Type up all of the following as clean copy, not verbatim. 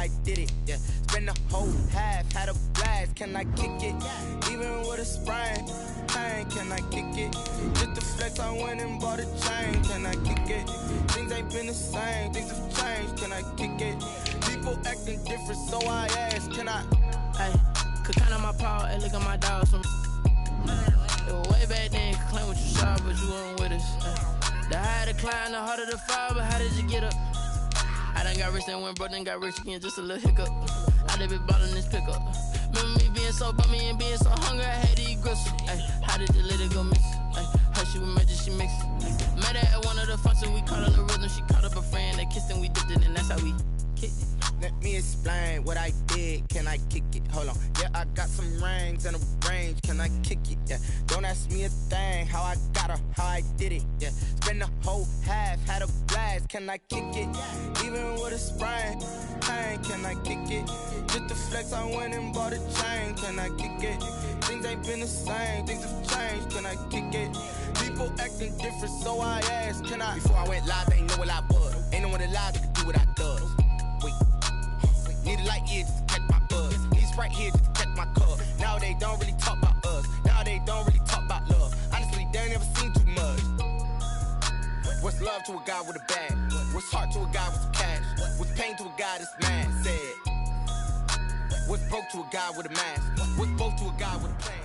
I did it, yeah. Spend the whole half, had a blast, can I kick it? Even with a sprain, pain, can I kick it? Just to flex, I went and bought a chain, can I kick it? Things ain't been the same, things have changed, can I kick it? People acting different, so I ask, can I? Hey, could count on my power, and look at my dogs from. It was way back then, could claim what you saw, but you weren't with us. The higher the climb, the harder the fall, but how did you get up? I done got rich and went broke, then got rich again, just a little hiccup. I done been ballin' this pickup. Remember me being so bummy and being so hungry, I had to eat gristle. Ay, how did you let it go miss? Ay, how she was magic, she mixed. Met her at one of the functions, we caught her the rhythm. She caught up a friend, they kissed and we dipped it, and that's how we kicked it. Let me explain what I did, can I kick it? Hold on, yeah, I got some rings and a range, can I kick it? Yeah, don't ask me a thing, how I got her, how I did it, yeah. Spend the whole half, had a blast, can I kick it? Even with a sprain, pain, can I kick it? Just to flex, I went and bought a chain, can I kick it? Things ain't been the same, things have changed, can I kick it? People acting different, so I asked, can I? Before I went live, they ain't know what I was. Ain't no one alive that could do what I does. Wait. Need a light here just to catch my buzz. Need Sprite here just to catch my cup. Now they don't really talk about us. Now they don't really talk about love. Honestly, they ain't never seen too much. What's love to a guy with a bag? What's heart to a guy with some cash? What's pain to a guy that's mad? Said. What's broke to a guy with a mask? What's broke to a guy with a plan?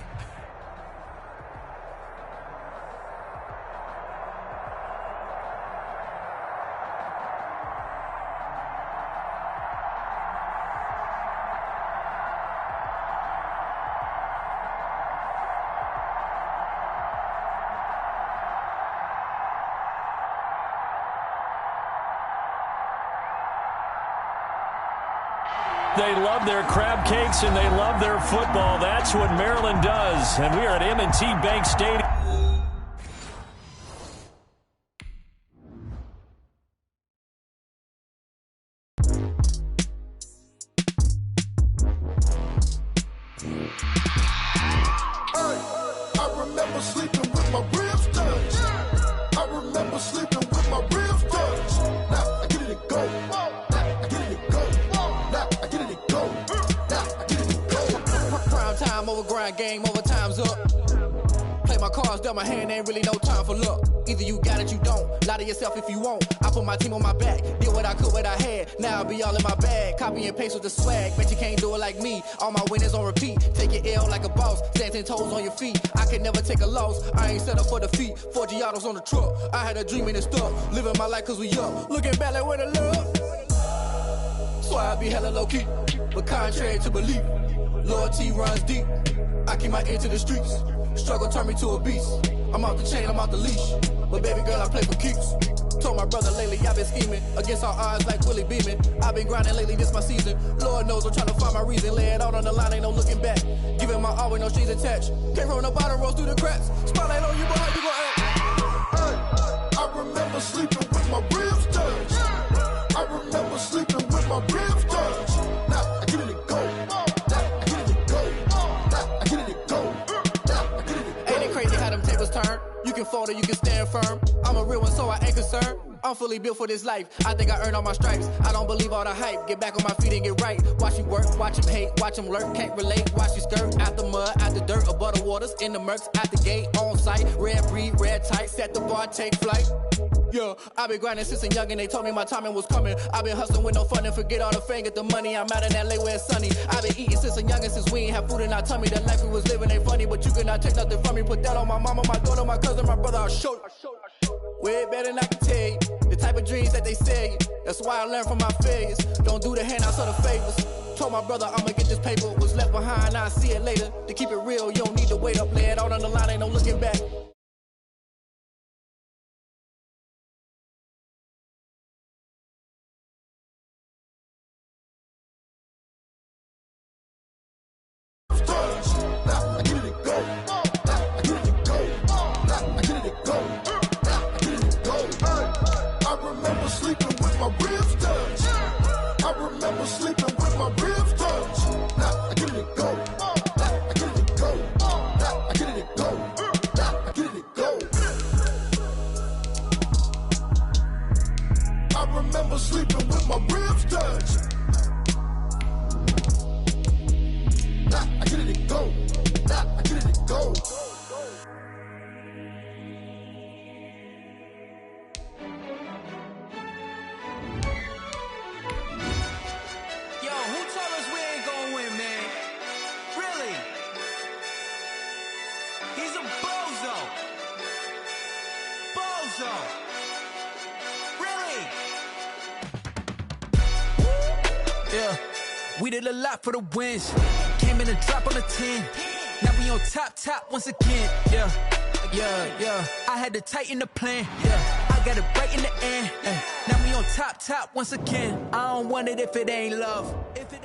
They love their crab cakes and they love their football. That's what Maryland does. And we are at M&T Bank Stadium. I remember sleeping with my ribs touched. I remember sleeping with my ribs touched. Now I get it to go. Time over grind, game over, time's up. Play my cards, dealt my hand, ain't really no time for luck. Either you got it, you don't. Lie to yourself if you won't. I put my team on my back, did what I could, what I had. Now I'll be all in my bag, copy and paste with the swag. Bet you can't do it like me. All my winners on repeat. Take your L like a boss, stand 10 toes on your feet. I can never take a loss, I ain't set up for defeat. 4 Giottos on the truck, I had a dream and it stuck. Living my life cause we up, looking back like where the love. So I be hella low key, but contrary to belief. Loyalty runs deep. I keep my ear to the streets. Struggle turned me to a beast. I'm out the chain, I'm out the leash. But baby girl, I play for keeps. Told my brother lately, I've been scheming. Against all odds like Willie Beeman. I've been grinding lately, this my season. Lord knows I'm trying to find my reason. Lay it out on the line, ain't no looking back. Giving my all with no strings attached. Can't roll no bottom, rolls through the cracks. Spotlight on you, but how you gon' act? I remember sleeping with my ribs touched. I remember sleeping with my ribs touched. Now I get it to go. Turn. You can fold or you can stand firm. I'm a real one, so I ain't concerned. I'm fully built for this life. I think I earned all my stripes. I don't believe all the hype. Get back on my feet and get right. Watch you work, watch him hate, watch him lurk. Can't relate, watch you skirt. Out the mud, out the dirt, above the waters, in the murks, out the gate, on site. Red breed, red tight, set the bar, take flight. Yeah, I've been grinding since a young and they told me my timing was coming. I've been hustling with no fun and forget all the fame, get the money. I'm out in LA where it's sunny. I've been eating since a young and since we ain't have food in our tummy. The life we was living ain't funny, but you cannot take nothing from me. Put that on my mama, my daughter, my cousin, my brother, I'll show you. Way better than I can tell you. The type of dreams that they sell you. That's why I learned from my failures. Don't do the handouts or the favors. Told my brother I'ma get this paper. Was left behind, I'll see it later. To keep it real, you don't need to wait up. Lay it out on the line, ain't no looking back. We did a lot for the wins. Came in and dropped on the 10. Now we on top once again. Yeah. I had to tighten the plan. Yeah. I got it right in the end. Now we on top once again. I don't want it if it ain't love. If it ain't...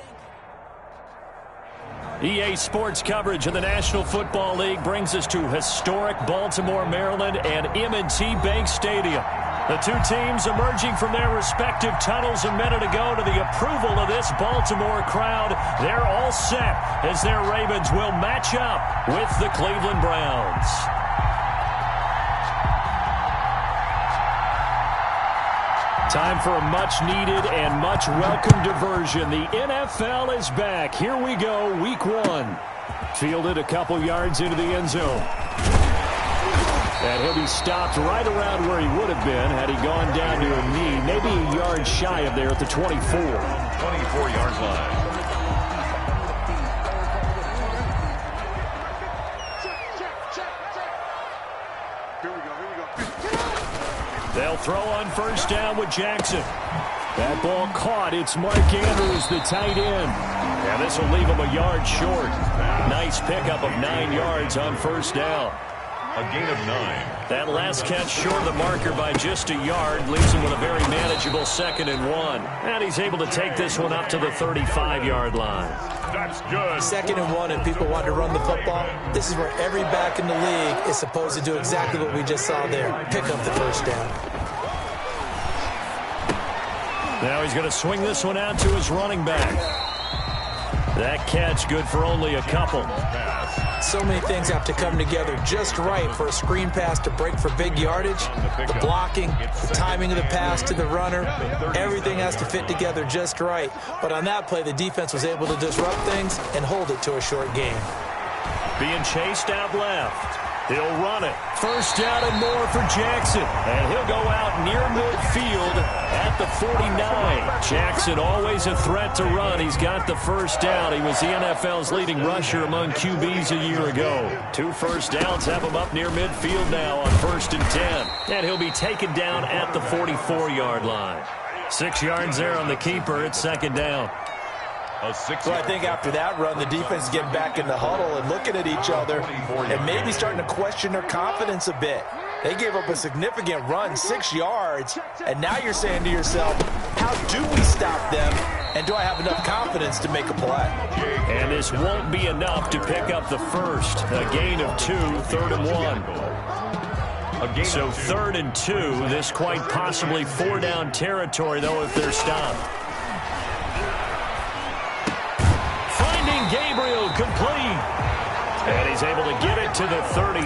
EA Sports coverage of the National Football League brings us to historic Baltimore, Maryland, and M&T Bank Stadium. The two teams emerging from their respective tunnels a minute ago to the approval of this Baltimore crowd. They're all set as their Ravens will match up with the Cleveland Browns. Time for a much-needed and much-welcome diversion. The NFL is back. Here we go, Week 1. Fielded a couple yards into the end zone. And he'll be stopped right around where he would have been had he gone down to a knee, maybe a yard shy of there at the 24. 24-yard line. They'll throw on first down with Jackson. That ball caught. It's Mark Andrews, the tight end. And this will leave him a yard short. Nice pickup of 9 yards on first down. A gain of 9. That last catch short of the marker by just a yard leaves him with a very manageable 2nd and 1. And he's able to take this one up to the 35-yard line. That's good. 2nd and 1 and people want to run the football. This is where every back in the league is supposed to do exactly what we just saw there. Pick up the first down. Now he's going to swing this one out to his running back. That catch good for only a couple. So many things have to come together just right for a screen pass to break for big yardage. The blocking, the timing of the pass to the runner, everything has to fit together just right. But on that play, the defense was able to disrupt things and hold it to a short game. Being chased out left. He'll run it. First down and more for Jackson. And he'll go out near midfield at the 49. Jackson always a threat to run. He's got the first down. He was the NFL's leading rusher among QBs a year ago. 2 first downs have him up near midfield now on 1st and 10. And he'll be taken down at the 44-yard line. 6 yards there on the keeper. It's 2nd down. So I think after that run, the defense is getting back in the huddle and looking at each other and maybe starting to question their confidence a bit. They gave up a significant run, 6 yards, and now you're saying to yourself, how do we stop them, and do I have enough confidence to make a play? And this won't be enough to pick up the first. A gain of 2, 3rd and 1. So 3rd and 2, this quite possibly 4-down territory, though, if they're stopped. Gabriel complete. And he's able to get it to the 33.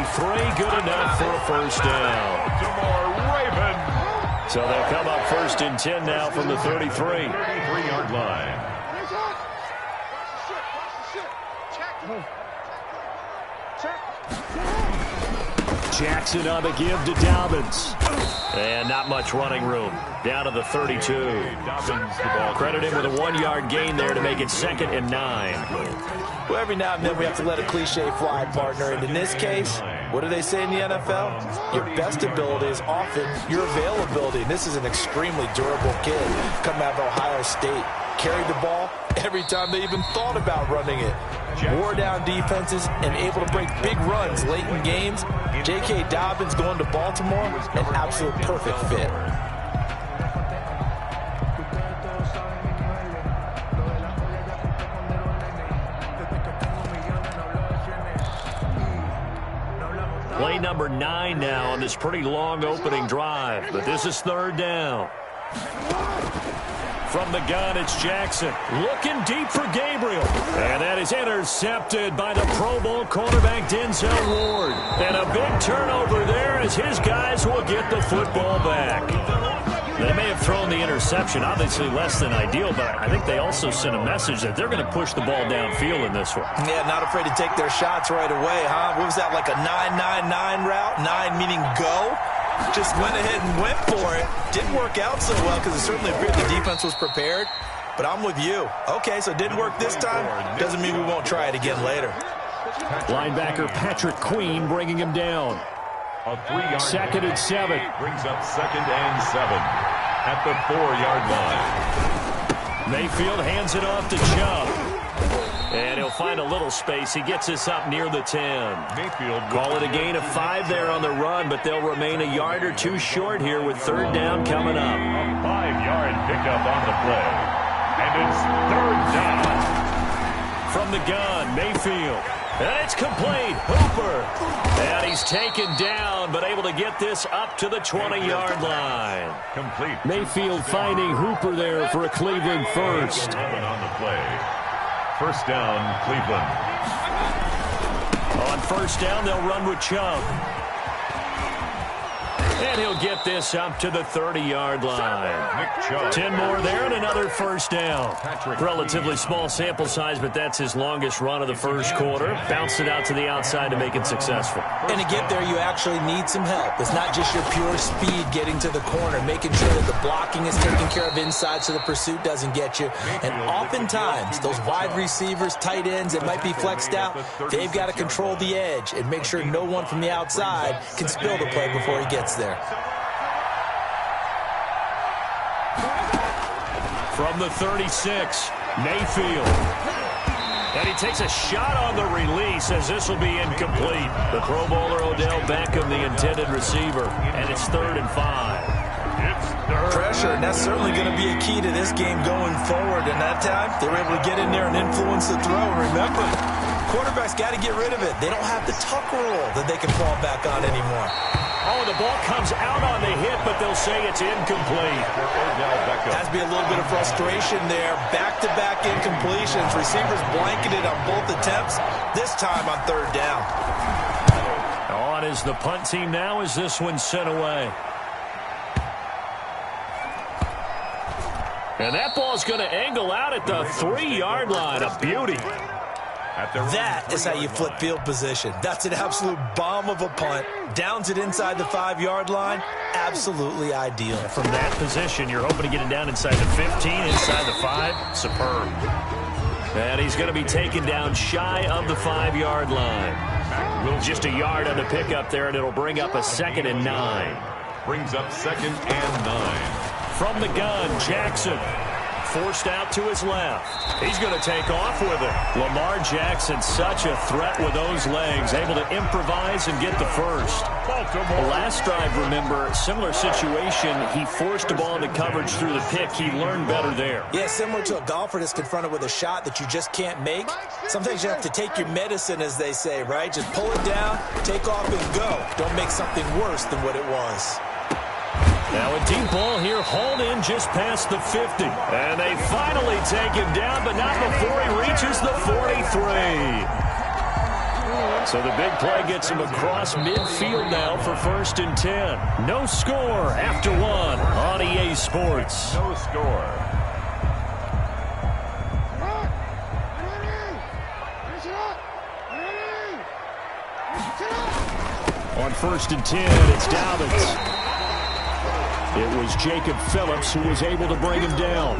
Good enough for a first down. So they'll come up 1st and 10 now from the 33. 33-yard line. Jackson on the give to Dobbins. And not much running room. Down to the 32. Credit him with a 1-yard gain there to make it 2nd and 9. Well, every now and then we have to let a cliche fly, partner. And in this case, what do they say in the NFL? Your best ability is often your availability. And this is an extremely durable kid coming out of Ohio State. Carried the ball every time they even thought about running it. Wore down defenses and able to break big runs late in games. J.K. Dobbins going to Baltimore, an absolute perfect fit. Play number 9 now on this pretty long opening drive, but this is 3rd down. From the gun, it's Jackson. Looking deep for Gabriel. And that is intercepted by the Pro Bowl cornerback Denzel Ward. And a big turnover there as his guys will get the football back. They may have thrown the interception, obviously less than ideal, but I think they also sent a message that they're going to push the ball downfield in this one. Yeah, not afraid to take their shots right away, huh? What was that, like a 9-9-9 route? 9 meaning go? Just went ahead and went for it. Didn't work out so well because it certainly appeared the defense was prepared. But I'm with you. Okay, so it didn't work this time. Doesn't mean we won't try it again later. Linebacker Patrick Queen bringing him down. A 3-yard 2nd and 7. Brings up 2nd and 7 at the 4-yard line. Mayfield hands it off to Chubb. And he'll find a little space. He gets this up near the 10. Mayfield Call it a gain of 5 there on the run, but they'll remain a yard or two short here with third down coming up. A 5-yard pickup on the play. And it's third down. From the gun, Mayfield. And it's complete. Hooper. And he's taken down, but able to get this up to the 20-yard line. Complete. Mayfield finding Hooper there for a Cleveland first. On the play. First down, Cleveland. On first down, they'll run with Chubb. And he'll get this up to the 30-yard line. Nick Chubb. 10 more there and another first down. Relatively small sample size, but that's his longest run of the first quarter. Bounced it out to the outside to make it successful. And to get there, you actually need some help. It's not just your pure speed getting to the corner, making sure that the blocking is taken care of inside so the pursuit doesn't get you. And oftentimes, those wide receivers, tight ends that might be flexed out, they've got to control the edge and make sure no one from the outside can spill the play before he gets there. From the 36, Mayfield. And he takes a shot on the release as this will be incomplete. The Pro Bowler Odell Beckham, the intended receiver, and it's 3rd and 5. Pressure, and that's certainly going to be a key to this game going forward. And that time, they were able to get in there and influence the throw. Remember, quarterbacks got to get rid of it. They don't have the tuck rule that they can fall back on anymore. Oh, the ball comes out on the hit, but they'll say it's incomplete. Has to be a little bit of frustration there. Back-to-back incompletions. Receivers blanketed on both attempts, this time on third down. On is the punt team now as this one's sent away. And that ball's going to angle out at the 3-yard line. A beauty. That is how you flip field position. That's an absolute bomb of a punt. Downs it inside the 5-yard line. Absolutely ideal. From that position, you're hoping to get it down inside the 15, inside the 5. Superb. And he's going to be taken down shy of the 5-yard line. Just a yard on the pickup there, and it'll bring up a 2nd and 9. Brings up 2nd and 9. From the gun, Jackson. Forced out to his left. He's going to take off with it. Lamar Jackson, such a threat with those legs, able to improvise and get the first. The last drive, remember, similar situation. He forced the ball into coverage through the pick. He learned better there. Yeah, similar to a golfer that's confronted with a shot that you just can't make. Sometimes you have to take your medicine, as they say, right? Just pull it down, take off, and go. Don't make something worse than what it was. Now a deep ball here, hauled in just past the 50. And they finally take him down, but not before he reaches the 43. So the big play gets him across midfield now for 1st and 10. No score after 1 on EA Sports. No score. On 1st and 10, it's Dobbins. It was Jacob Phillips who was able to bring him down.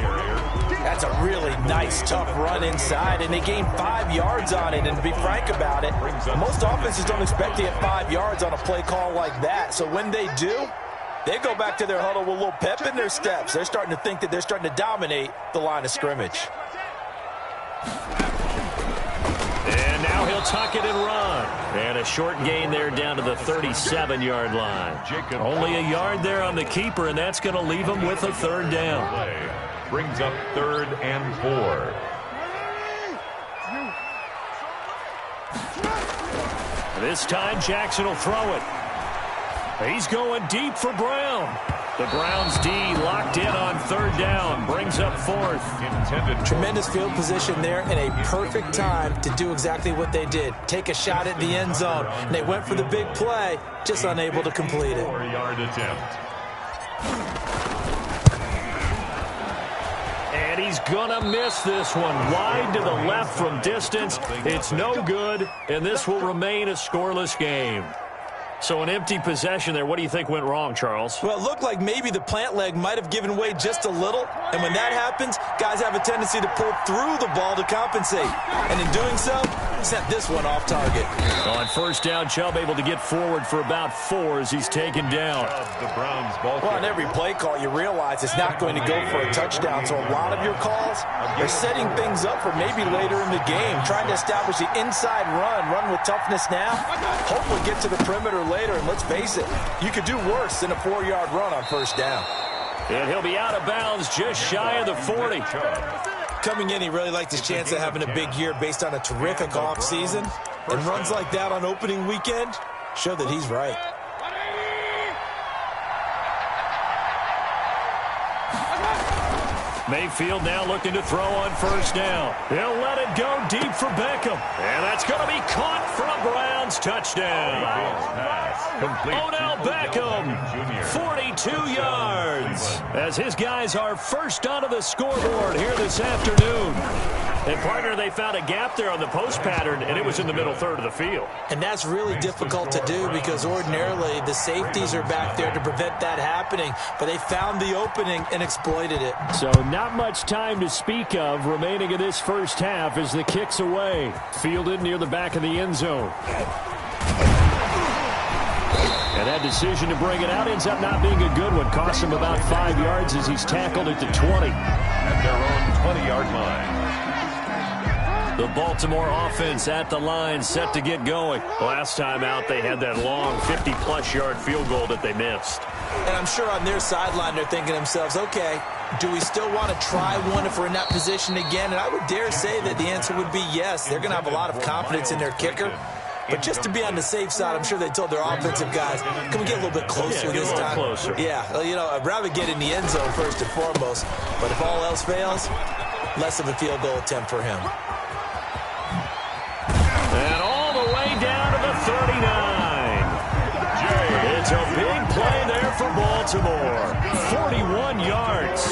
That's a really nice, tough run inside, and they gained 5 yards on it. And to be frank about it, most offenses don't expect to get 5 yards on a play call like that. So when they do, they go back to their huddle with a little pep in their steps. They're starting to think that they're starting to dominate the line of scrimmage. And now he'll tuck it and run. And a short gain there down to the 37-yard line. Only a yard there on the keeper, and that's going to leave him with a 3rd down. Brings up 3rd and 4. This time Jackson will throw it. He's going deep for Brown. The Browns D locked in on 3rd down. Brings up 4th. Tremendous field position there and a perfect time to do exactly what they did. Take a shot at the end zone. And they went for the big play, just unable to complete it. 4-yard attempt. And he's going to miss this one. Wide to the left from distance. It's no good, and this will remain a scoreless game. So an empty possession there. What do you think went wrong, Charles? Well, it looked like maybe the plant leg might have given way just a little. And when that happens, guys have a tendency to pull through the ball to compensate. And in doing so, sent this one off target. On first down, Chubb able to get forward for about 4 as he's taken down. The Browns ball. Well, on every play call, you realize it's not going to go for a touchdown. So a lot of your calls are setting things up for maybe later in the game, trying to establish the inside run with toughness now, hopefully get to the perimeter later. And let's face it, you could do worse than a 4-yard run on first down. And he'll be out of bounds just shy of the 40. Coming in, he really liked his chance of having a big year based on a terrific offseason. And runs like that on opening weekend show that he's right. Mayfield now looking to throw on first down. He'll let it go deep for Beckham. And that's going to be caught for a Browns touchdown. Odell Beckham, 42 yards. As his guys are first onto the scoreboard here this afternoon. And, partner, they found a gap there on the post pattern, and it was in the middle third of the field. And that's really difficult to do because ordinarily the safeties are back there to prevent that happening. But they found the opening and exploited it. So not much time to speak of remaining in this first half as the kick's away. Fielded near the back of the end zone. And that decision to bring it out ends up not being a good one. Costs him about 5 yards as he's tackled at the 20. At their own 20-yard line. The Baltimore offense at the line, set to get going. Last time out, they had that long 50-plus yard field goal that they missed. And I'm sure on their sideline they're thinking to themselves, okay, do we still want to try one if we're in that position again? And I would dare say that the answer would be yes. They're going to have a lot of confidence in their kicker. But just to be on the safe side, I'm sure they told their offensive guys, can we get a little bit closer this time? Closer. Yeah, well, you know, I'd rather get in the end zone first and foremost. But if all else fails, less of a field goal attempt for him. And all the way down to the 39. It's a big play there for Baltimore. 41 yards.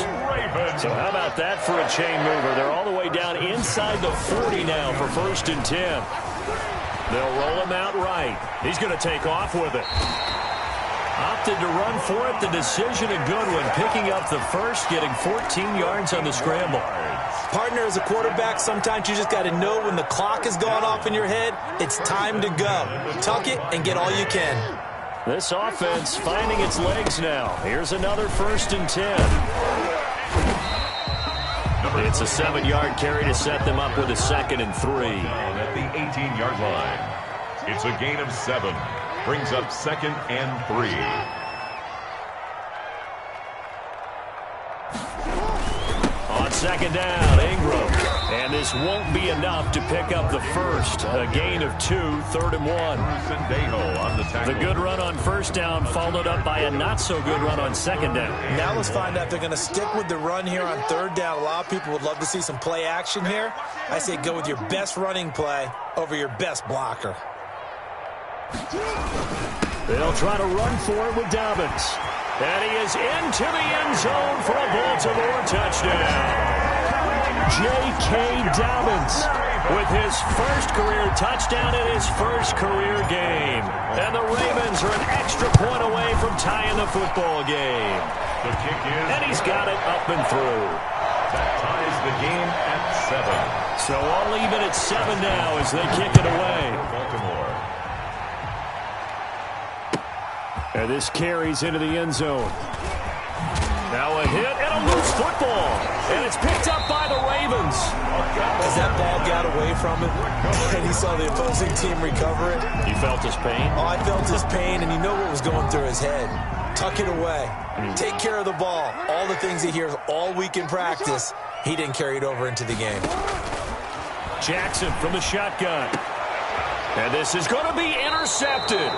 So how about that for a chain mover? They're all the way down inside the 40 now for 1st and 10. They'll roll him out right. He's going to take off with it. Opted to run for it. The decision a good one. Picking up the first, getting 14 yards on the scramble. Partner, as a quarterback, sometimes you just got to know when the clock is going off in your head, it's time to go. Tuck it and get all you can. This offense finding its legs now. Here's another 1st and 10. It's a 7-yard carry to set them up with a 2nd and 3. At the 18-yard line. It's a gain of 7. Brings up 2nd and 3. On 2nd down, Ingram. And this won't be enough to pick up the first. A gain of 2, 3rd and 1. The good run on first down followed up by a not-so-good run on 2nd down. Now let's find out if they're going to stick with the run here on 3rd down. A lot of people would love to see some play action here. I say go with your best running play over your best blocker. They'll try to run for it with Dobbins. And he is into the end zone for a Baltimore touchdown. J.K. Dobbins with his first career touchdown in his first career game. And the Ravens are an extra point away from tying the football game. The kick is. And he's got it up and through. That ties the game at 7. So all even at 7 now as they kick it away. Baltimore. And this carries into the end zone. Now a hit and a loose football. And it's picked up by the Ravens. As that ball got away from him and he saw the opposing team recover it. You felt his pain? Oh, I felt his pain, and you know what was going through his head. Tuck it away. Take care of the ball. All the things he hears all week in practice, he didn't carry it over into the game. Jackson from the shotgun. And this is going to be intercepted.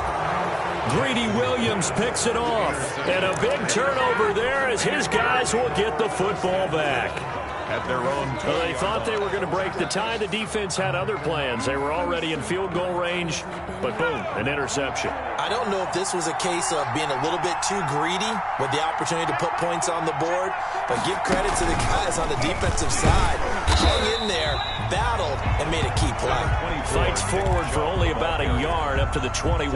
Greedy Williams picks it off. And a big turnover there as his guys will get the football back. At their own Well, they thought they were going to break the tie. The defense had other plans. They were already in field goal range. But boom, an interception. I don't know if this was a case of being a little bit too greedy with the opportunity to put points on the board. But give credit to the guys on the defensive side. Hung in there battled, and made a key play. Fights forward for only about a yard up to the 21.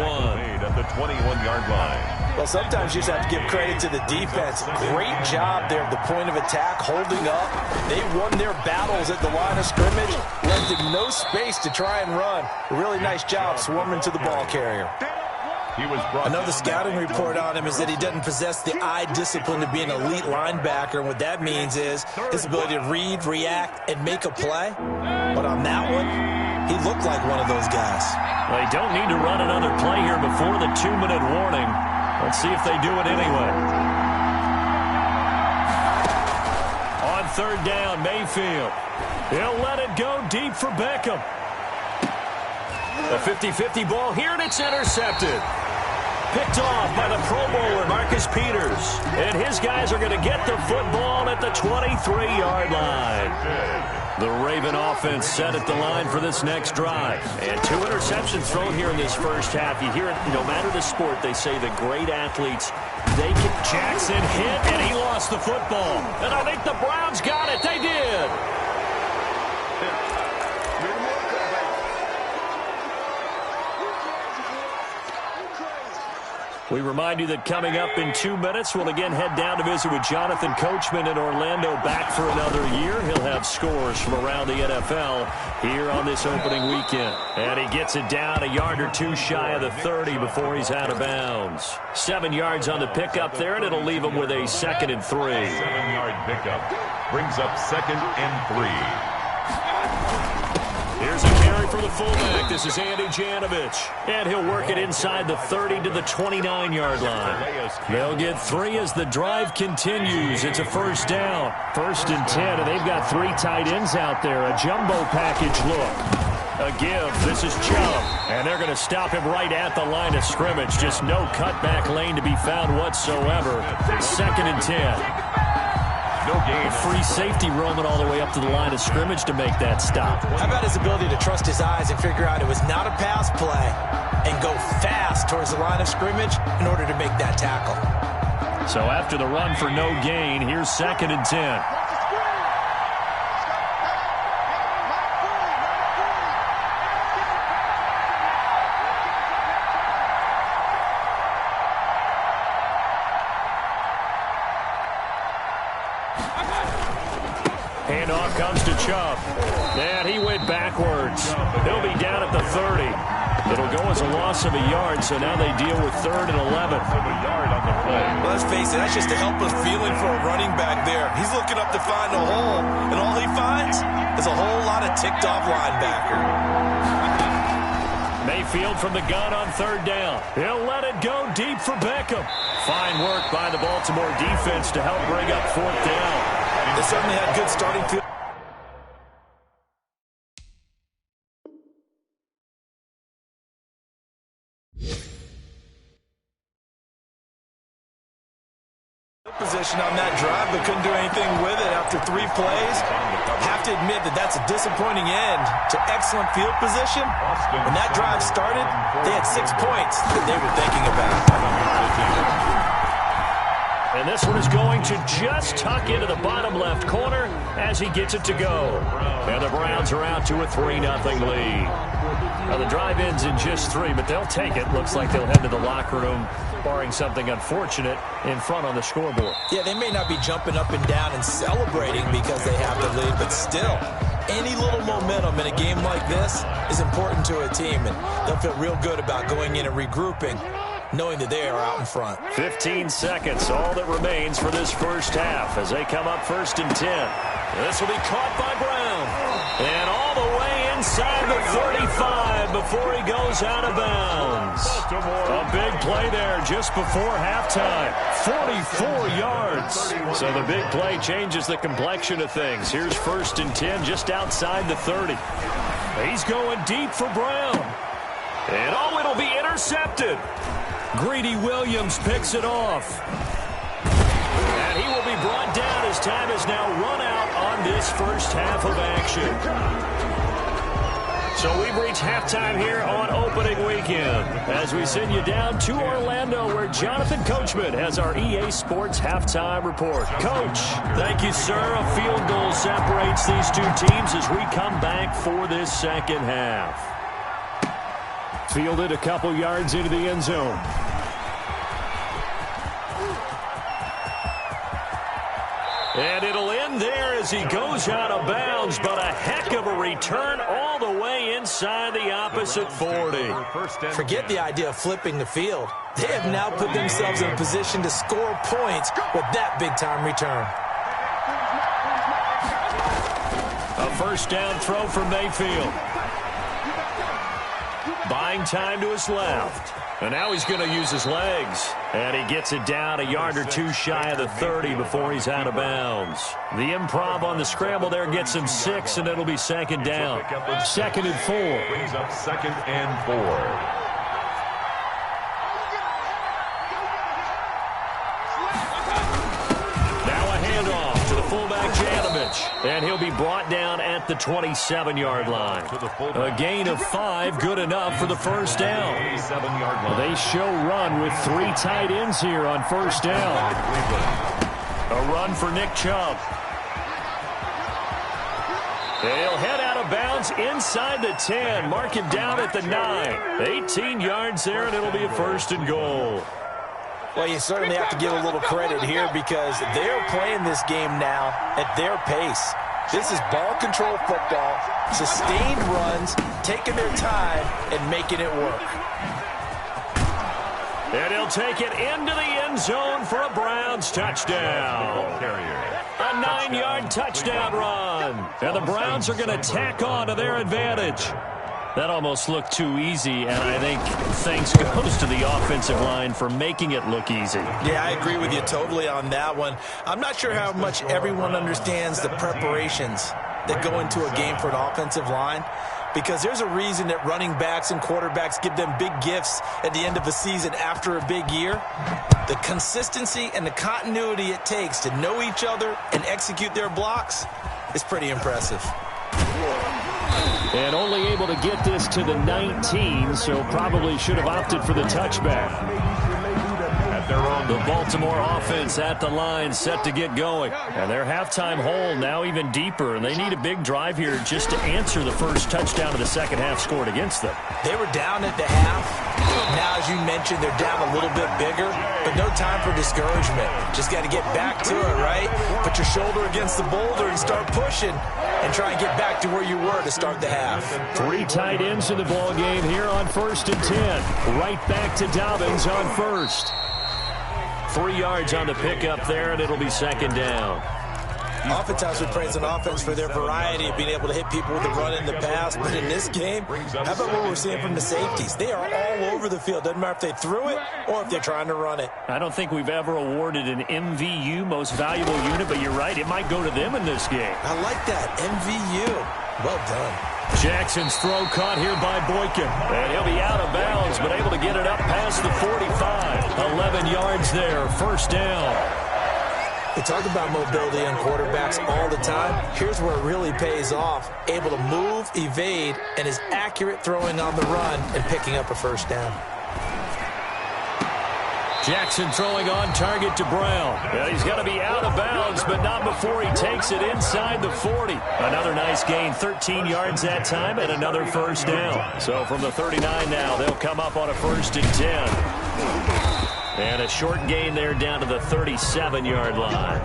At the 21-yard line. Well, sometimes you just have to give credit to the defense. Great job there at the point of attack, holding up. They won their battles at the line of scrimmage, left him no space to try and run. A really nice job swarming to the ball carrier. Another scouting report on him is that he doesn't possess the eye discipline to be an elite linebacker, and what that means is his ability to read, react, and make a play. But on that one, he looked like one of those guys. They don't need to run another play here before the 2-minute warning. Let's see if they do it anyway. On third down, Mayfield. He'll let it go deep for Beckham. A 50-50 ball here, and it's intercepted. Picked off by the Pro Bowler, Marcus Peters. And his guys are going to get the football at the 23-yard line. The Raven offense set at the line for this next drive. And 2 interceptions thrown here in this first half. You hear it, no matter the sport, they say the great athletes, they get Jackson hit, and he lost the football. And I think the Browns got it. They did. We remind you that coming up in 2 minutes, we'll again head down to visit with Jonathan Coachman in Orlando, back for another year. He'll have scores from around the NFL here on this opening weekend. And he gets it down a yard or two shy of the 30 before he's out of bounds. 7 yards on the pickup there, and it'll leave him with a 2nd and 3. 7-yard pickup brings up 2nd and 3. Here's a carry for the fullback. This is Andy Janovich. And he'll work it inside the 30 to the 29-yard line. They'll get 3 as the drive continues. It's a first down. 1st and 10, and they've got 3 tight ends out there. A jumbo package look. A give. This is Chubb. And they're going to stop him right at the line of scrimmage. Just no cutback lane to be found whatsoever. 2nd and 10. No gain. Free safety roaming all the way up to the line of scrimmage to make that stop. How about his ability to trust his eyes and figure out it was not a pass play and go fast towards the line of scrimmage in order to make that tackle. So after the run for no gain, here's 2nd and 10. Handoff comes to Chubb. And he went backwards. He'll be down at the 30. It'll go as a loss of a yard, so now they deal with 3rd and 11. Well, let's face it, that's just a helpless feeling for a running back there. He's looking up to find a hole, and all he finds is a whole lot of ticked-off linebacker. Mayfield from the gun on 3rd down. He'll let it go deep for Beckham. Fine work by the Baltimore defense to help bring up 4th down. They certainly had good starting field. Position on that drive, but couldn't do anything with it after 3 plays. Have to admit that that's a disappointing end to excellent field position. When that drive started, they had 6 points that they were thinking about. And this one is going to just tuck into the bottom left corner as he gets it to go. And the Browns are out to a 3-0 lead. Now the drive ends in just 3, but they'll take it. Looks like they'll head to the locker room, barring something unfortunate, in front on the scoreboard. Yeah, they may not be jumping up and down and celebrating because they have the lead, but still, any little momentum in a game like this is important to a team, and they'll feel real good about going in and regrouping, knowing that they are out in front. 15 seconds, all that remains for this first half as they come up 1st and 10. This will be caught by Brown. And all the way inside the 35 before he goes out of bounds. A big play there just before halftime. 44 yards. So the big play changes the complexion of things. Here's 1st and 10 just outside the 30. He's going deep for Brown. And it'll be intercepted. Greedy Williams picks it off. And he will be brought down as time is now run out on this first half of action. So we've reached halftime here on opening weekend as we send you down to Orlando where Jonathan Coachman has our EA Sports halftime report. Coach, thank you, sir. A field goal separates these two teams as we come back for this second half. Fielded a couple yards into the end zone. And it'll end there as he goes out of bounds, but a heck of a return all the way inside the opposite 40. Forget the idea of flipping the field. They have now put themselves in a position to score points with that big-time return. A first down throw for Mayfield. Buying time to his left. And now he's going to use his legs. And he gets it down a yard or two shy of the 30 before he's out of bounds. The improv on the scramble there gets him 6, and it'll be second down. 2nd and 4. Brings up 2nd and 4. Now a handoff to the fullback Janovich. And he'll be brought down at the 27-yard line. A gain of 5, good enough for the first down. They show run with 3 tight ends here on first down. A run for Nick Chubb. And he'll head out of bounds inside the 10. Mark him down at the 9. 18 yards there, and it'll be a 1st and goal. Well, you certainly have to give a little credit here because they're playing this game now at their pace. This is ball control football, sustained runs, taking their time and making it work. And he'll take it into the end zone for a Browns touchdown. A 9-yard touchdown run. And the Browns are going to tack on to their advantage. That almost looked too easy, and I think thanks goes to the offensive line for making it look easy. Yeah, I agree with you totally on that one. I'm not sure how much everyone understands the preparations that go into a game for an offensive line, because there's a reason that running backs and quarterbacks give them big gifts at the end of the season after a big year. The consistency and the continuity it takes to know each other and execute their blocks is pretty impressive. And only able to get this to the 19, so probably should have opted for the touchback. The Baltimore offense at the line, set to get going. And their halftime hole now even deeper, and they need a big drive here just to answer the first touchdown of the second half scored against them. They were down at the half. Now, as you mentioned, they're down a little bit bigger, but no time for discouragement. Just got to get back to it, right? Put your shoulder against the boulder and start pushing and try and get back to where you were to start the half. 3 tight ends in the ball game here on 1st and 10. Right back to Dobbins on first. 3 yards on the pickup there, and it'll be second down. Oftentimes we praise an offense for their variety of being able to hit people with the run in the pass, but in this game, how about what we're seeing from the safeties? They are all over the field. Doesn't matter if they threw it or if they're trying to run it. I don't think we've ever awarded an MVU, most valuable unit, but you're right, it might go to them in this game. I like that, MVU. Well done. Jackson's throw caught here by Boykin. And he'll be out of bounds, but able to get it up past the 45. 11 yards there, first down. We talk about mobility on quarterbacks all the time. Here's where it really pays off. Able to move, evade, and is accurate throwing on the run and picking up a first down. Jackson throwing on target to Brown. Well, he's got to be out of bounds, but not before he takes it inside the 40. Another nice gain, 13 yards that time, and another first down. So from the 39 now, they'll come up on a 1st and 10. And a short gain there down to the 37-yard line.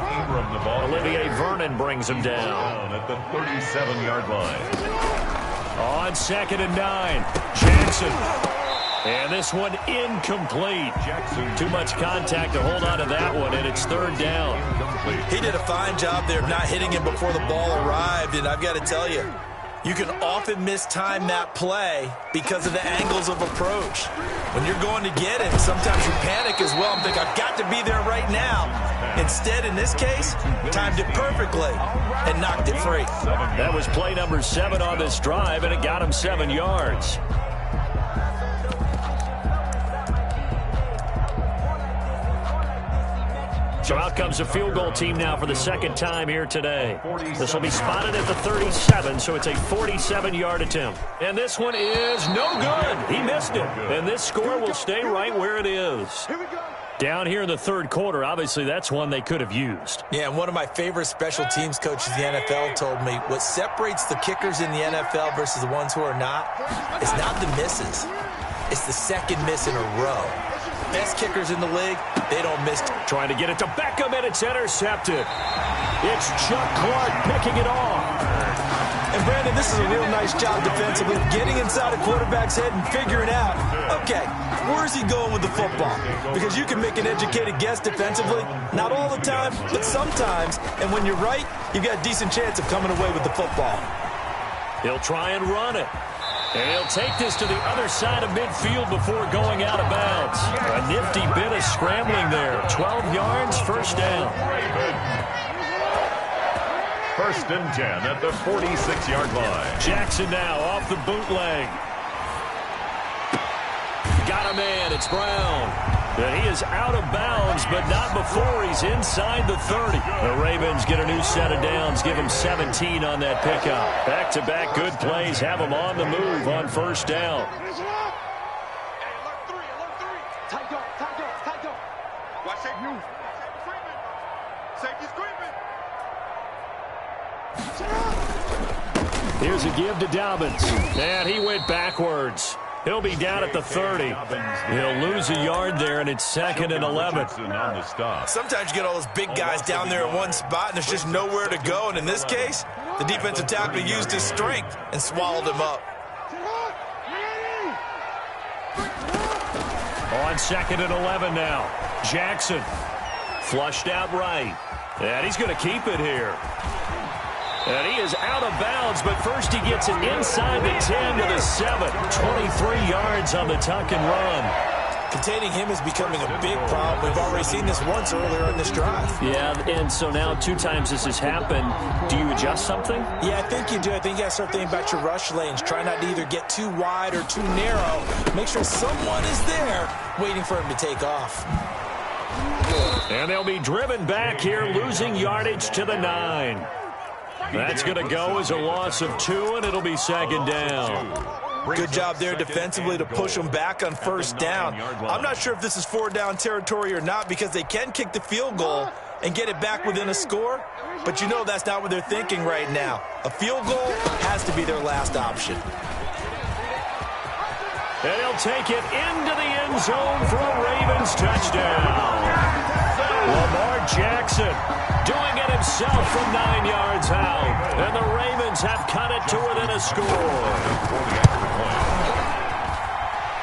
Olivier Vernon brings him down. At the 37-yard line. On 2nd and 9, Jackson. And this one incomplete. Too much contact to hold on to that one, and it's 3rd down. He did a fine job there of not hitting him before the ball arrived, and I've got to tell you, you can often mistime that play because of the angles of approach. When you're going to get him, sometimes you panic as well and think, I've got to be there right now. Instead, in this case, timed it perfectly and knocked it free. That was play number 7 on this drive, and it got him 7 yards. So out comes a field goal team now for the second time here today. This will be spotted at the 37, so it's a 47-yard attempt. And this one is no good. He missed it. And this score will stay right where it is. Down here in the third quarter, obviously that's one they could have used. Yeah, and one of my favorite special teams coaches in the NFL told me what separates the kickers in the NFL versus the ones who are not is not the misses. It's the second miss in a row. Best kickers in the league, they don't miss. Trying to get it to Beckham, and it's intercepted. It's Chuck Clark picking it off. And, Brandon, this is a real nice job defensively, getting inside a quarterback's head and figuring out, okay, where's he going with the football? Because you can make an educated guess defensively, not all the time, but sometimes. And when you're right, you've got a decent chance of coming away with the football. He'll try and run it. And he'll take this to the other side of midfield before going out of bounds. A nifty bit of scrambling there. 12 yards, first down. First and 10 at the 46-yard line. Jackson now off the bootleg. Got a man. It's Brown. And he is out of bounds, but not before he's inside the 30. The Ravens get a new set of downs, give him 17 on that pickup. Back-to-back good plays have him on the move on first down. Here's a give to Dobbins, and he went backwards. He'll be down at the 30. He'll lose a yard there, and it's second and 11. Sometimes you get all those big guys down there in one spot, and there's just nowhere to go. And in this case, the defensive tackle used his strength and swallowed him up. On second and 11 now. Jackson flushed out right. And he's going to keep it here. And he is out of bounds, but first he gets it inside the 10 to the 7. 23 yards on the tuck and run. Containing him is becoming a big problem. We've already seen this once earlier in this drive. Yeah, and so now 2 times this has happened. Do you adjust something? Yeah, I think you do. I think you got to start thinking about your rush lanes. Try not to either get too wide or too narrow. Make sure someone is there waiting for him to take off. And they'll be driven back here, losing yardage to the 9. That's going to go as a loss of 2, and it'll be second down. Good job there defensively to push them back on first down. I'm not sure if this is 4-down territory or not because they can kick the field goal and get it back within a score, but you know that's not what they're thinking right now. A field goal has to be their last option. And he'll take it into the end zone for a Ravens touchdown. Lamar Jackson doing it himself from 9 yards out. And the Ravens have cut it to within a score.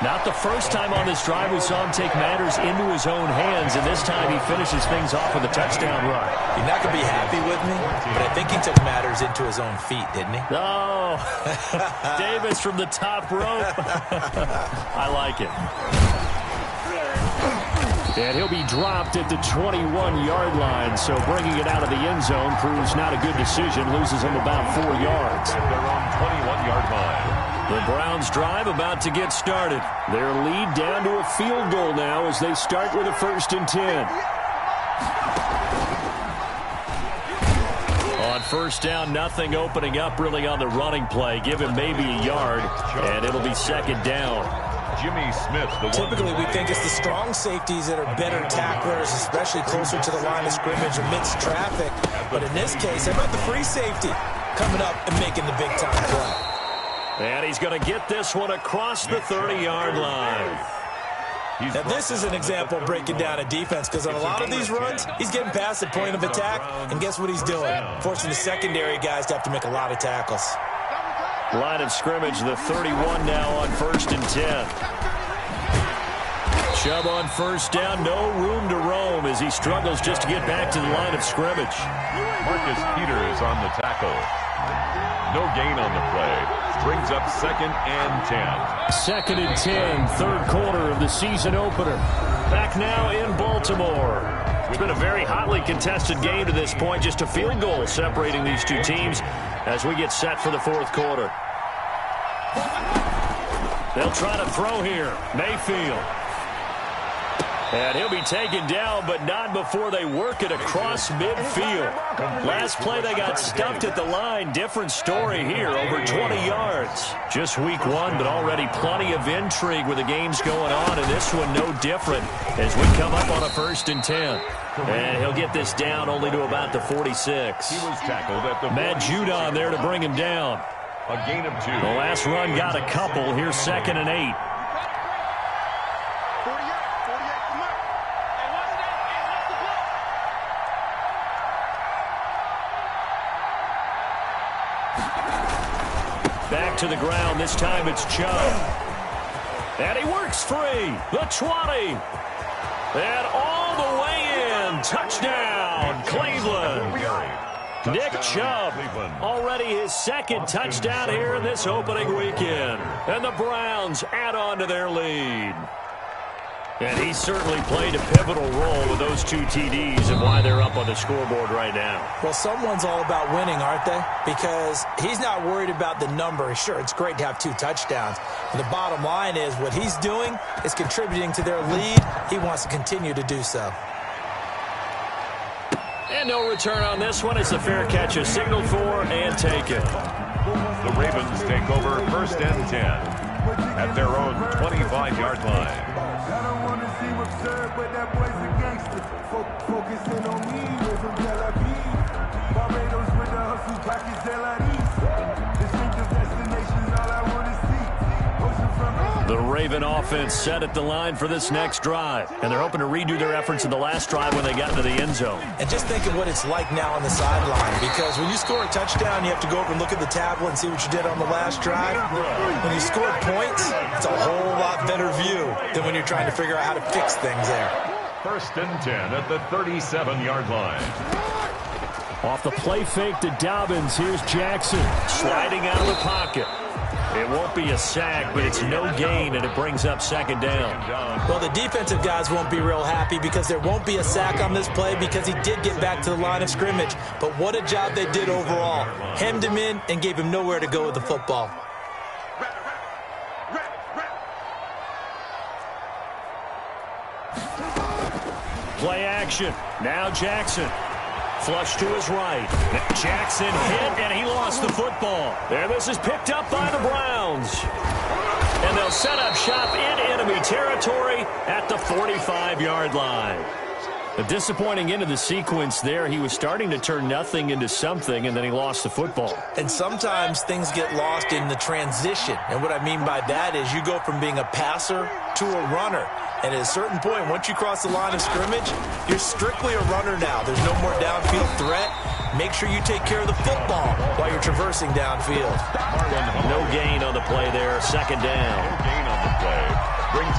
Not the first time on this drive we saw him take matters into his own hands, and this time he finishes things off with a touchdown run. You're not going to be happy with me, but I think he took matters into his own feet, didn't he? Oh, Davis from the top rope. I like it. And he'll be dropped at the 21-yard line, so bringing it out of the end zone proves not a good decision, loses him about 4 yards. They're on 21-yard line. The Browns' drive about to get started. Their lead down to a field goal now as they start with a 1st and 10. On first down, nothing opening up really on the running play. Give him maybe a yard, and it'll be second down. Jimmy Smith, typically we think it's the strong safeties that are better tacklers, especially closer to the line of scrimmage amidst traffic. But in this case, how about the free safety coming up and making the big-time play? And he's going to get this one across the 30-yard line. Now, this is an example of breaking down a defense because on a lot of these runs, he's getting past the point of attack, and guess what he's doing? Forcing the secondary guys to have to make a lot of tackles. Line of scrimmage, the 31 now on 1st and 10. Chubb on first down, no room to roam as he struggles just to get back to the line of scrimmage. Marcus Peters on the tackle. No gain on the play. Brings up 2nd and 10. 2nd and 10, third quarter of the season opener. Back now in Baltimore. It's been a very hotly contested game to this point. Just a field goal separating these two teams as we get set for the fourth quarter. They'll try to throw here. Mayfield. And he'll be taken down, but not before they work it across midfield. Last play, they got stuffed at the line. Different story here, over 20 yards. Just week one, but already plenty of intrigue with the games going on, and this one no different as we come up on a 1st and 10. And he'll get this down only to about the 46. He was tackled at the Matt Judon there to bring him down. A gain of 2. The last run got a couple. Here's 2nd and 8. Back to the ground. This time it's Chubb. And he works free. The 20. And all the way in. Touchdown, Cleveland. Nick Chubb, already his 2nd touchdown here in this opening weekend. And the Browns add on to their lead. And he certainly played a pivotal role with those 2 TDs and why they're up on the scoreboard right now. Well, someone's all about winning, aren't they? Because he's not worried about the number. Sure, it's great to have 2 touchdowns. But the bottom line is what he's doing is contributing to their lead. He wants to continue to do so. And no return on this one. It's a fair catch, a signal for and taken. The Ravens take over 1st and 10 at their own 25-yard line. I don't want to seem absurd, but that boy's a gangster. Focusing on me, we're from Tel Aviv. Barbados with the hustle, pockets LIDs. Distinctive destinations, all I want to see. Ocean from The Raven offense set at the line for this next drive. And they're hoping to redo their efforts in the last drive when they got into the end zone. And just think of what it's like now on the sideline, because when you score a touchdown, you have to go over and look at the tablet and see what you did on the last drive. When you scored points, it's a whole lot better view than when you're trying to figure out how to fix things there. 1st and 10 at the 37-yard line. Off the play fake to Dobbins, here's Jackson sliding out of the pocket. It won't be a sack, but it's no gain, and it brings up 2nd down. Well, the defensive guys won't be real happy because there won't be a sack on this play because he did get back to the line of scrimmage. But what a job they did overall. Hemmed him in and gave him nowhere to go with the football. Play action. Now Jackson. Flush to his right. Jackson hit, and he lost the football. And this is picked up by the Browns. And they'll set up shop in enemy territory at the 45-yard line. A disappointing end of the sequence there. He was starting to turn nothing into something, and then he lost the football. And sometimes things get lost in the transition. And what I mean by that is you go from being a passer to a runner. And at a certain point, once you cross the line of scrimmage, you're strictly a runner now. There's no more downfield threat. Make sure you take care of the football while you're traversing downfield. No gain on the play there. 2nd down. No gain on the play.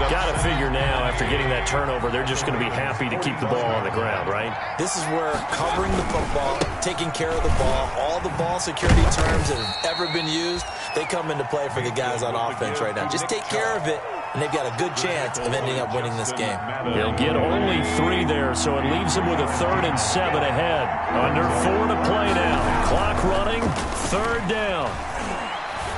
Got to figure now, after getting that turnover, they're just going to be happy to keep the ball on the ground, right? This is where covering the football, taking care of the ball, all the ball security terms that have ever been used, they come into play for the guys on offense right now. Just take care of it, and they've got a good chance of ending up winning this game. They'll get only 3 there, so it leaves them with a 3rd and 7 ahead. Under 4 to play now. Clock running, 3rd down.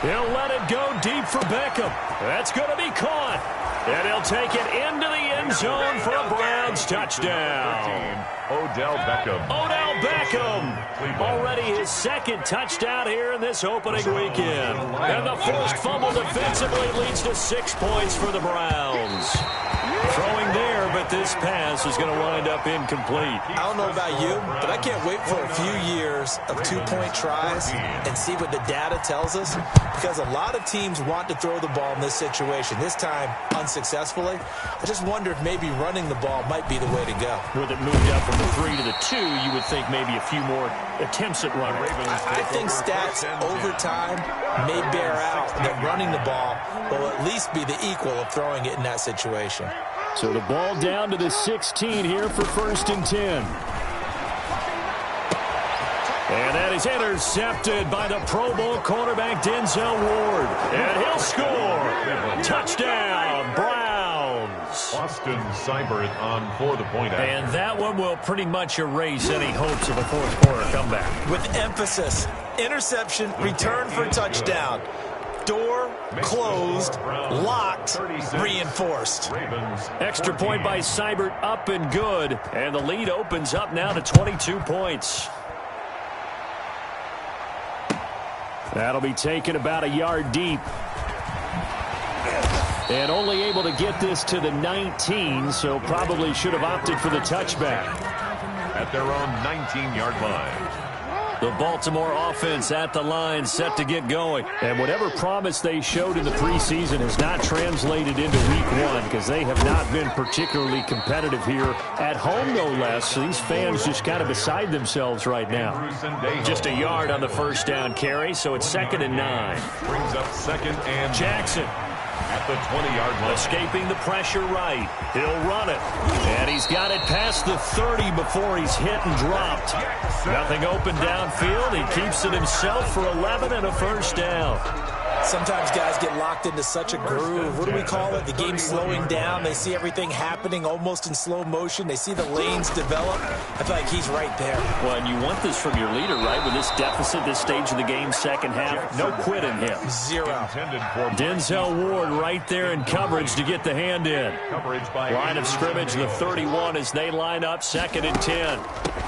He'll let it go deep for Beckham. That's going to be caught. And he'll take it into the end zone for a Browns touchdown. Odell Beckham. Odell Beckham. Already his 2nd touchdown here in this opening weekend. And the forced fumble defensively leads to 6 points for the Browns. Throwing there, but this pass is going to wind up incomplete. I don't know about you, but I can't wait for a few years of 2-point tries and see what the data tells us, because a lot of teams want to throw the ball in this situation. This time, unsuccessfully. I just wonder if maybe running the ball might be the way to go. With it moved up from the 3 to the 2, you would think maybe a few more attempts at running. I think stats over time may bear out that running the ball will at least be the equal of throwing it in that situation. So the ball down to the 16 here for 1st and 10. And that is intercepted by the Pro Bowl cornerback Denzel Ward. And he'll score. Touchdown, Browns. Austin Seibert on for the point after. And that one will pretty much erase any hopes of a 4th quarter comeback. With emphasis, interception, return for touchdown. door closed, locked, reinforced. Extra point by Seibert, up and good. And the lead opens up now to 22 points. That'll be taken about a yard deep. And only able to get this to the 19, so probably should have opted for the touchback. At their own 19-yard line. The Baltimore offense at the line, set to get going. And whatever promise they showed in the preseason has not translated into week one because they have not been particularly competitive here at home, no less. So these fans just kind of beside themselves right now. Just a yard on the first down carry, so it's 2nd and 9. Brings up 2nd and Jackson. At the 20-yard line. Escaping the pressure right. He'll run it. And he's got it past the 30 before he's hit and dropped. Nothing open downfield. He keeps it himself for 11 and a first down. Sometimes guys get locked into such a groove. What do we call it? The game's slowing down. They see everything happening almost in slow motion. They see the lanes develop. I feel like he's right there. Well, and you want this from your leader, right? With this deficit, this stage of the game, second half, no quit in him. Zero. Denzel Ward right there in coverage to get the hand in. Line of scrimmage, the 31 as they line up, 2nd and 10.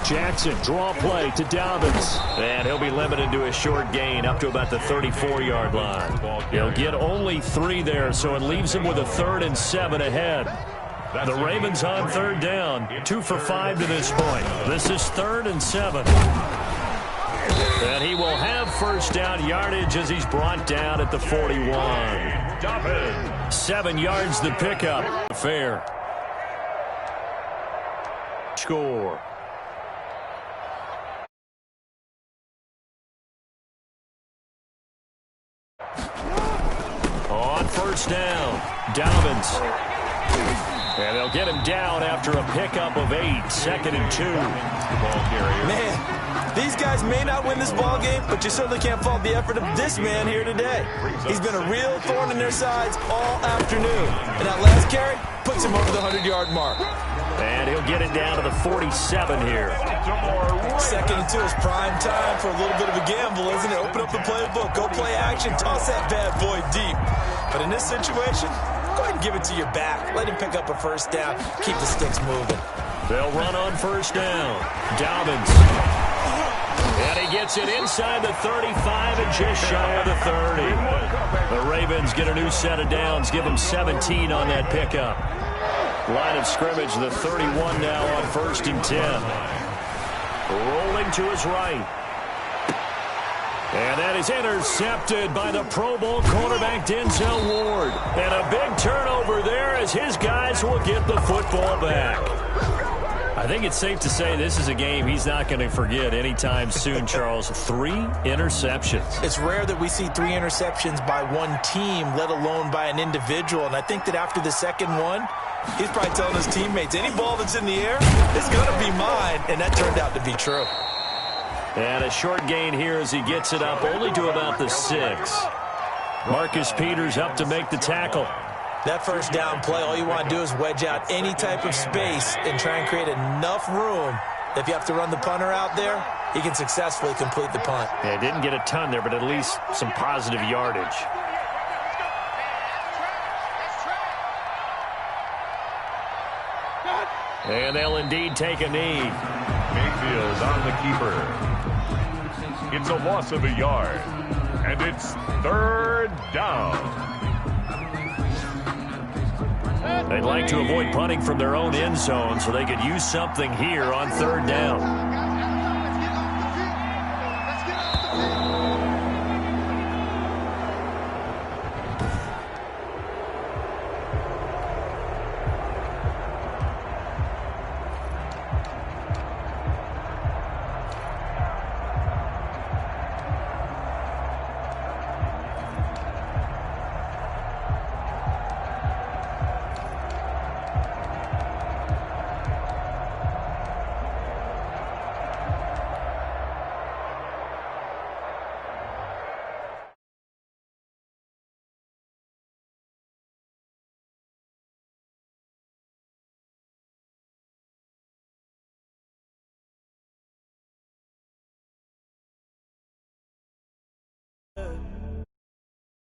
Jackson, draw play to Dobbins. And he'll be limited to a short gain up to about the 34-yard line. He'll get only 3 there, so it leaves him with a 3rd and 7 ahead. The Ravens on 3rd down, 2 for 5 to this point. This is 3rd and 7. And he will have first down yardage as he's brought down at the 41. 7 yards the pickup. Fair. Score. On first down, Dobbins. And they'll get him down after a pickup of 8, 2nd and 2. Man, these guys may not win this ball game, but you certainly can't fault the effort of this man here today. He's been a real thorn in their sides all afternoon. And that last carry puts him over the 100-yard mark. And he'll get it down to the 47 here. 2nd and 2 is prime time for a little bit of a gamble, isn't it? Open up the playbook, go play action, toss that bad boy deep. But in this situation, go ahead and give it to your back. Let him pick up a first down. Keep the sticks moving. They'll run on first down. Dobbins. And he gets it inside the 35 and just shy of the 30. The Ravens get a new set of downs. Give them 17 on that pickup. Line of scrimmage, the 31 now on 1st and 10. Rolling to his right. And that is intercepted by the Pro Bowl cornerback Denzel Ward. And a big turnover there as his guys will get the football back. I think it's safe to say this is a game he's not going to forget anytime soon, Charles. 3 interceptions. It's rare that we see 3 interceptions by one team, let alone by an individual. And I think that after the second one, he's probably telling his teammates, any ball that's in the air is going to be mine. And that turned out to be true. And a short gain here as he gets it up only to about the 6. Marcus Peters up to make the tackle. That first down play, all you want to do is wedge out any type of space and try and create enough room. If you have to run the punter out there, he can successfully complete the punt. Yeah, didn't get a ton there, but at least some positive yardage. And they'll indeed take a knee. Mayfield on the keeper. It's a loss of a yard. And it's 3rd down. They'd like to avoid punting from their own end zone so they could use something here on 3rd down.